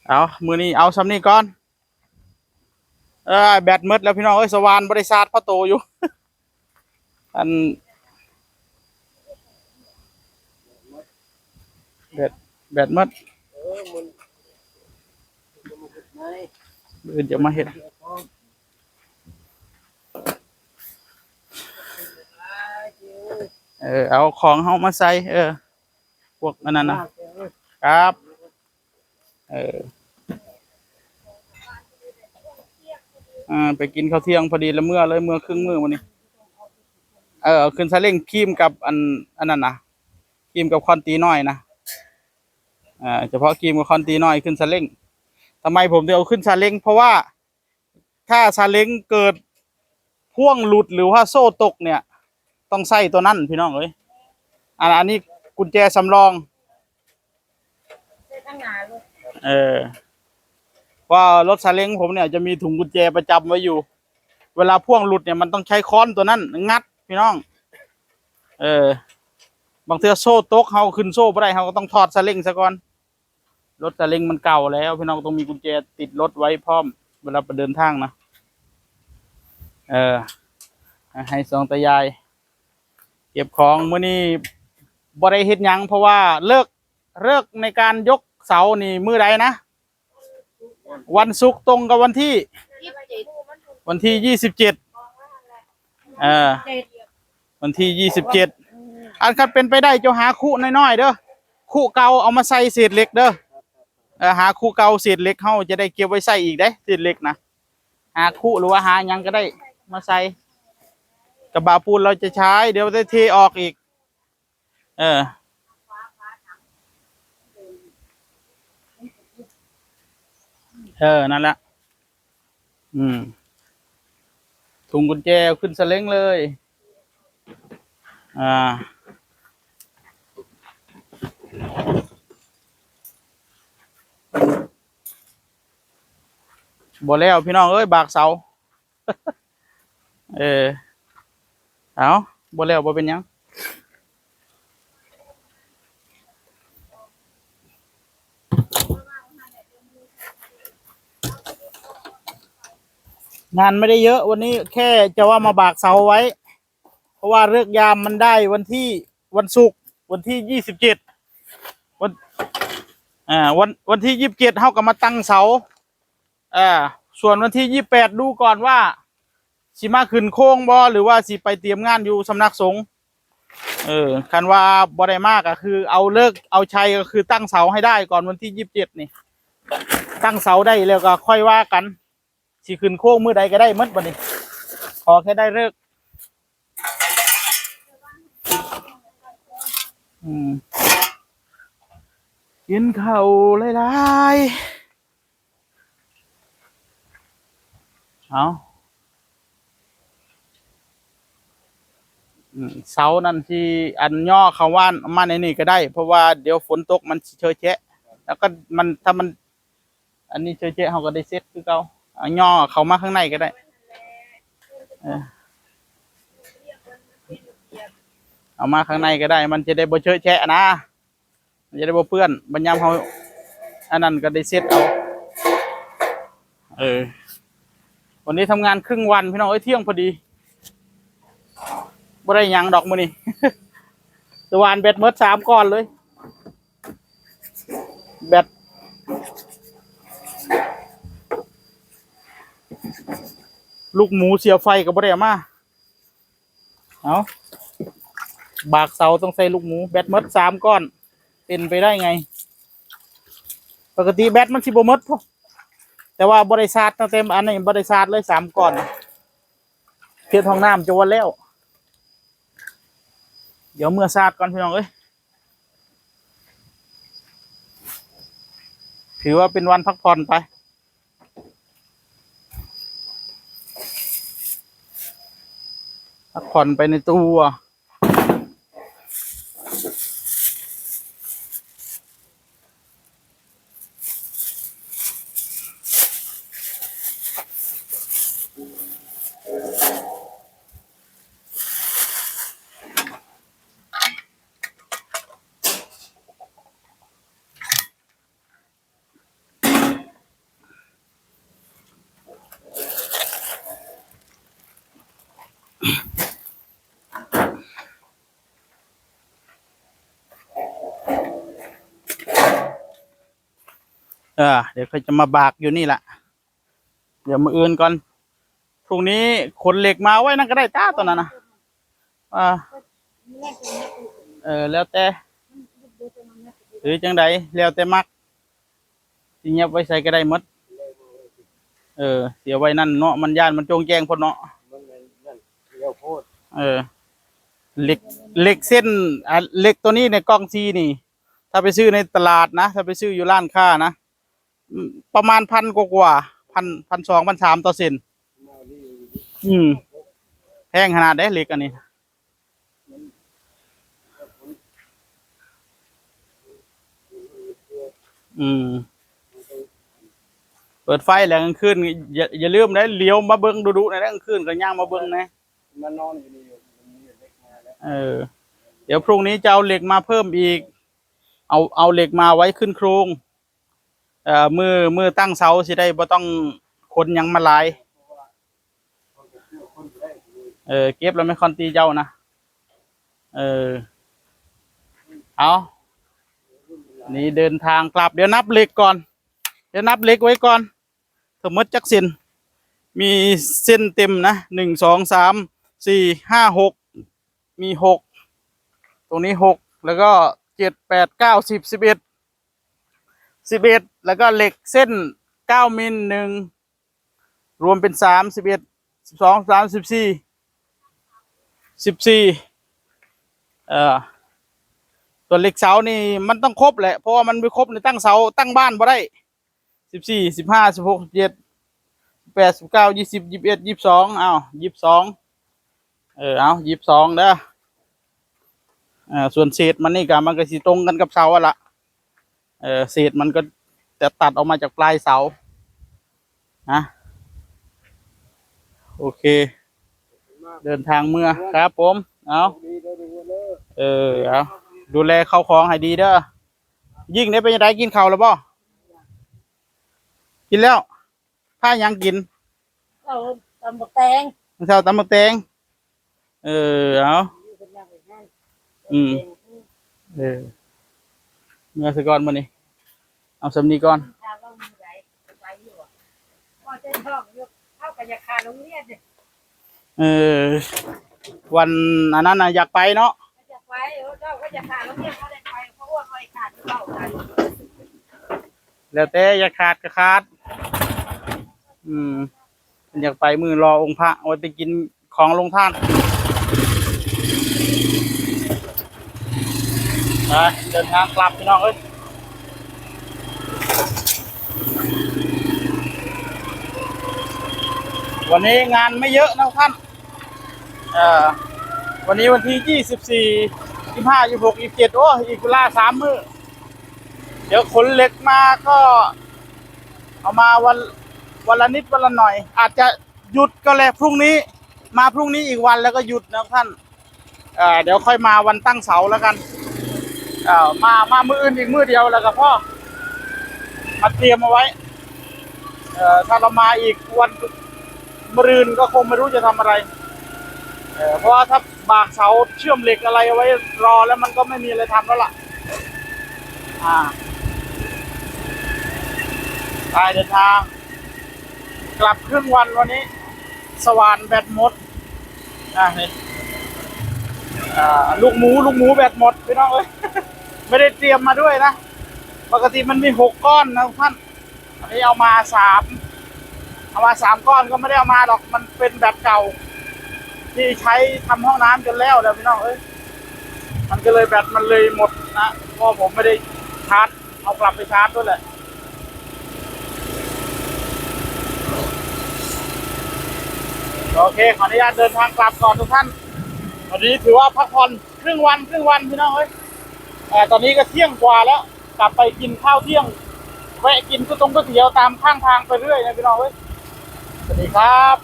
เอามือนี้เอาซ้ำนี่ก่อนแบตหมดแล้วพี่น้องเอ้ยสว่านบริษัทพ่อโตอยู่อันแบตแบตหมดอื่นจะมาเห็ดเอาของเฮามาใส่พวกอันนั้นนะครับเออไปกินข้าวเที่ยงพอดีแล้วเมื่อเลยเมื่อครึ่งมื้อวันนี้เอาขึ้นซาเล้งครีมกับอันนั้นนะครีมกับคอนตีน้อยนะเฉพาะครีมกับคอนตีน้อยขึ้นซาเล้งทำไมผมถึงเอาขึ้นซาเล้งเพราะว่าถ้าซาเล้งเกิดพ่วงหลุดหรือว่าโซ่ตกเนี่ยต้องใส่ตัวนั้นพี่น้องเอ้ยอันนี้กุญแจสำรองเออว่ารถซาเล้งผมเนี่ยจะมีถุงกุญแจประจำไว้อยู่เวลาพ่วงหลุดเนี่ยมันต้องใช้ค้อนตัวนั้นงัดพี่น้องเออบางเทื่อโซ่ตกเขาขึ้นโซ่ไม่ได้เขาก็ต้องถอดซาเล้งซะก่อนรถซาเล้งมันเก่าแล้วพี่น้องต้องมีกุญแจติดรถไว้พร้อมเวลาไปเดินทางนะเออให้สองตายายเก็บของมื้อนี้บ่ได้เฮ็ดหยังเพราะว่าเลิกในการยกเสานี่มื้อใดนะวันศุกร์ตรงกับวันที่27เออวันที่27อันคันเป็นไปได้เจ้าหาคู่น้อยๆเด้อคู่เก่าเอามาใส่เศษเหล็กเด้อหาคู่เก่าเศษเหล็กเฮาจะได้เก็บไว้ใส่อีกได้เศษเหล็กนะหาคู่หรือว่าหาหยังก็ได้มาใส่กระบะปูนเราจะใช้เดี๋ยวได้เทออกอีกเออนั่นแหละถุงกุญแจขึ้นสเล้งเลยอ่าบ่แล้วพี่น้องเอ้ยบากเสาเออเอาบ่แล้วบ่เป็นยังงานไม่ได้เยอะวันนี้แค่จะว่ามาบากเสาไว้เพราะว่าเลิกยามมันได้วันศุกร์วันที่27วันวันที่27เท่ากับมาตั้งเสาส่วนวันที่28ดูก่อนว่าสิมาขึ้นโค้งบ่หรือว่าสิไปเตรียมงานอยู่สำนักสงฆ์คันว่าบ่ได้มากก็คือเอาเลิกเอาชัยก็คือตั้งเสาให้ได้ก่อนวันที่27นี่ตั้งเสาได้แล้วก็ค่อยว่ากันสิขึ้นโค้งมื้อใดก็ได้หมดบัดนี้ขอแค่ได้เลิกกินข้าวหลายๆเอาเสานั่นที่อันย่อเขาว่านมาในนี่ก็ได้เพราะว่าเดี๋ยวฝนตกมันเชยแฉะแล้วก็มันถ้ามันอันนี้เชยแฉะเขาก็ได้เซ็ตคือเขาเอาย่อเขามาข้างในก็ได้เอามาข้างในก็ได้มันจะได้บ่เชยแฉะนะมันจะได้บ่เปื้อนบรรยามเขาอันนั้นก็ได้เซ็ตเอาวันนี้ทำงานครึ่งวันพี่น้องเที่ยงพอดีบ่ได้ยังดอกมื้อนี้ตะวันแบตเมิด3ก้อนเลยแบตลูกหมูเสียไฟกับบ่ได้มาเอาบากเสาต้องใส่ลูกหมูแบตเมิด3ก้อนเป็นไปได้ไงปกติแบตมันสิบ่เมิดแต่ว่าบริษัทตั้งแต่อันนี้บริษัทเลย3ก้อนเพียรห้องน้ำจะวันแล้วเดี๋ยวเมื่อซาดก่อนพี่น้องเอ้ยถือว่าเป็นวันพักผ่อนไปพักผ่อนไปในตัว เดี๋ยวเขาจะมาบากอยู่นี่แหละเดี๋ยวมาอื่นก่อนพรุ่งนี้ขนเหล็กมาไว้นั่นก็ได้จ้าตอนนั้นนะแล้วแต่หรือจังใดแล้วแต่มักสิเงียบไว้ใส่ก็ได้หมดเสียไว้นั่นเนาะมันย่านมันจงแจ้งพอเนาะเหล็กเหล็กเส้นเหล็กตัวนี้ในกล้องซีนี่ถ้าไปซื้อในตลาดนะถ้าไปซื้ออยู่ร้านค้านะประมาณ1,000 กว่า1,200 1,300ต่อเส้นแพงขนาดได้เหล็กอันนี้เปิดไฟแล้วกลางคืนอย่าลืมได้เลี้ยวมาเบิ้งดูๆในกลางคืนก็ย่างมาเบิ้งนะมานอนอยู่นี่เดี๋ยวพรุ่งนี้จะเอาเหล็กมาเพิ่มอีกเอาเหล็กมาไว้ขึ้นโครงมือตั้งเสาสิได้บ่ต้องคนยังมาลายเก็บแล้วไม่คอนตีเจ้านะเอานี่เดินทางกลับเดี๋ยวนับเหล็กก่อนเดี๋ยวนับเหล็กไว้ก่อนทั้งหมดจักเส้นมีเส้นเต็มนะ1 2 3 4 5 6มี6ตรงนี้6แล้วก็7 8 9 10 11แล้วก็เหล็กเส้น9 มิล1รวมเป็น3 11 12 13 14ตัวเหล็กเสานี่มันต้องครบแหละเพราะว่ามันไม่ครบในตั้งเสาตั้งบ้านบ่ได้14 15 16 17 18 19 20 21 22เอา22เอา22เด้อส่วนเศษมันนี่ก็มันก็สิตรงกันกับเสาอะละเศษมันก็จะตัดออกมาจากปลายเสานะโอเคเดินทางเมื่อครับผมเอาเอาดูแลข้าวของให้ดีเด้อยิ่งได้เป็นยังไงกินข้าวแล้วบ่กินแล้วถ้ายังกินเราตำบักแตงเช้าตำบักแตงเอาเมื่อสักก่อนมื้อนี้เอาสำนีก่อนวันอันนั้นน่ะอยากไปเนาะอยากไปเราก็อยากขาดแล้วเนี่ยเขาได้ไปเพราะว่าเขาขาดเราแล้วแต่อยากขาดก็ขาดอยากไปมือรอองค์พระเอาไปกินของลงท่านไปเดินทางกลับพี่น้องเอ้ยวันนี้งานไม่เยอะนะท่านวันนี้วันที่24 25 26 27โอ้อีกเวลา3 มื้อเดี๋ยวขนเหล็กมาก็เอามาวันละนิดวันละหน่อยอาจจะหยุดก็แล้วพรุ่งนี้มาพรุ่งนี้อีกวันแล้วก็หยุดนะท่านเดี๋ยวค่อยมาวันตั้งเสาแล้วกันมามื้ออื่นอีกมื้อเดียวแล้วก็พ่อมาเตรียมเอาไว้ถ้าเรามาอีกวันมะรืนก็คงไม่รู้จะทำอะไรเพราะว่าถ้าบากเสาเชื่อมเหล็กอะไรเอาไว้รอแล้วมันก็ไม่มีอะไรทำแล้วล่ะไปเดินทางกลับครึ่งวันวันนี้สว่านแบตหมดลูกหมูแบตหมดพี่น้องเอ้ยไม่ได้เตรียมมาด้วยนะปกติมันมี6 ก้อนนะท่านอันนี้เอามา3ก้อนก็ไม่ได้เอามาหรอกมันเป็นแบบเก่าที่ใช้ทำห้องน้ำจนแล้วพี่น้องเอ้ยมันก็เลยแบตมันเลยหมดนะเพราะผมไม่ได้ชาร์จเอากลับไปชาร์จด้วยแหละโอเคขออนุญาตเดินทางกลับก่อนทุกท่านวันนี้ถือว่าพักผ่อนครึ่งวันพี่น้องเอ้ยตอนนี้ก็เที่ยงกว่าแล้วกลับไปกินข้าวเที่ยงแวะกินก๋วยเตี๋ยวตามข้างทางไปเรื่อยนะพี่น้องเอ้ยสวัสดีครับ